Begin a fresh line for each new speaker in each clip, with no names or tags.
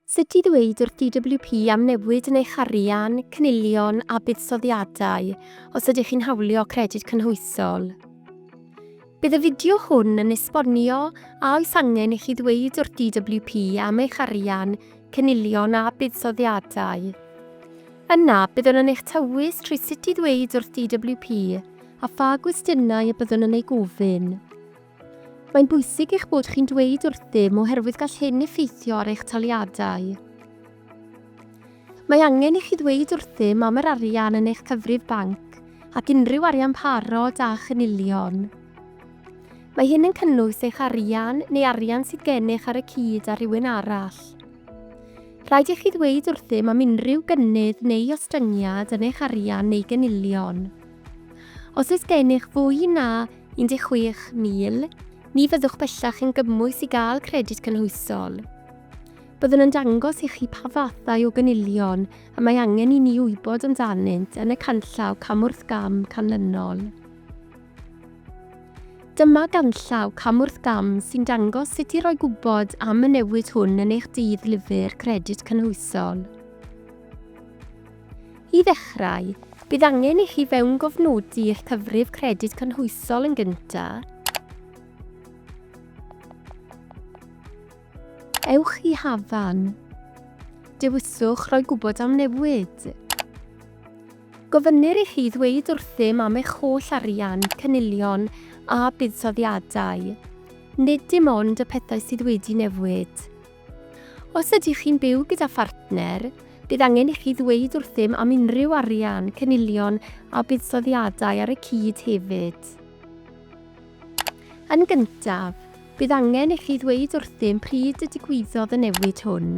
Sut i ddweud wrth DWP am newid yn eich arian, cynilion a buddsoddiadau os ydych chi'n hawlio credyd cynhwysol? Bydd y fideo hwn yn esbonio a oes angen i chi ddweud wrth DWP am eich arian, cynilion a buddsoddiadau. Yna byddwn yn eich tywys trwy sut i ddweud wrth DWP a pha gwestiynau y byddwn yn ei gofyn. Mae'n bwysig eich bod chi'n dweud wrthym oherwydd gall hyn effeithio ar eich taliadau. Mae angen i chi ddweud wrthym am yr arian yn eich cyfrif banc ac unrhyw arian parod a cynilion. Mae hyn yn cynnwys eich arian neu arian sydd gennych ar y cyd a rhywun arall. Rhaid i chi ddweud wrthym am unrhyw gynnydd neu ostyngiad yn eich arian neu gynilion. Os oes gennych fwy na 16,000, ni fyddwch bellach yn gymwys i gael credyd cynhwysol. Byddwn yn dangos i chi pa fathau o gynilion a mae angen i ni wybod amdanynt yn y canllaw cam wrth gam canlynol. Dyma ganllaw cam wrth gam sy'n dangos sut i roi gwybod am y newid hwn yn eich dydd lyfr credyd cynhwysol. I ddechrau, bydd angen i chi fewn gofnodi eich cyfrif credyd cynhwysol yn gyntaf. Ewch i hafan. Dewiswch roi gwybod am newid. Gofynnir i chi ddweud wrthym am eich holl arian, cynilion a buddsoddiadau, nid dim ond y pethau sydd wedi newid. Os ydych chi'n byw gyda phartner, bydd angen i chi ddweud wrthym am unrhyw arian, cynilion a buddsoddiadau ar y cyd hefyd. Yn gyntaf, bydd angen i chi ddweud wrthym pryd y digwyddodd y newid hwn.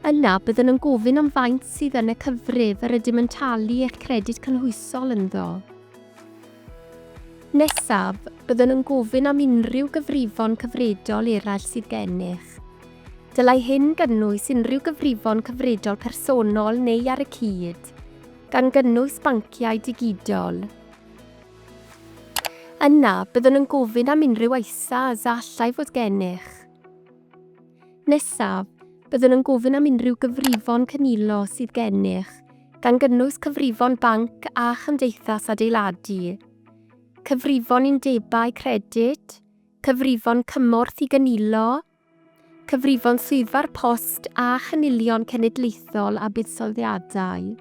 Yna byddwn yn gofyn am faint sydd yn y cyfrif yr ydym yn talu eich credyd cynhwysol ynddo. Nesaf, byddwn yn gofyn am unrhyw gyfrifon cyfredol eraill sydd gennych. Dylai hyn gynnwys unrhyw gyfrifon cyfredol personol neu ar y cyd, gan gynnwys banciau digidol. Yna byddwn yn gofyn am unrhyw eisa a allai fod gennych. Nesaf, byddwn yn gofyn am unrhyw gyfrifon cynilo sydd gennych, gan gynnwys cyfrifon banc a chymdeithas adeiladu, cyfrifon undebau credyd, cyfrifon cymorth i gynilo, cyfrifon swyddfa'r post a chynilion cenedlaethol a buddsoddiadau.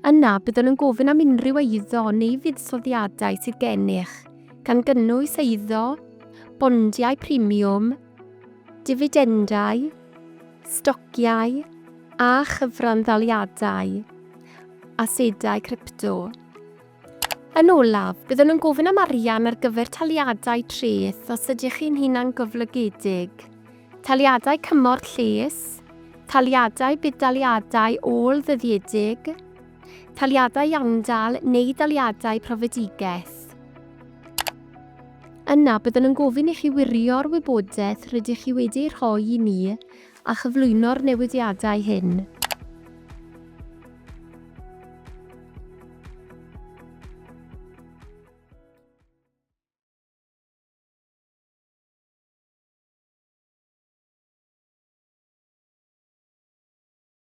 Yna byddwn yn gofyn am unrhyw eiddo neu fuddsoddiadau sydd gennych, gan gynnwys eiddo, bondiau premiwm, difidendau, stociau a chyfran taliadau, asedau crypto. Yn olaf, byddwn yn gofyn am arian ar gyfer taliadau treth os ydych chi'n hunan gyflogedig, taliadau cymorth lles, taliadau buddaliadau ôl ddyddiedig, taliadau iandal neu taliadau profedigaeth. Yna byddwn yn gofyn i chi wirio'r wybodaeth rydych chi wedi rhoi i ni a chyflwyno'r newidiadau hyn.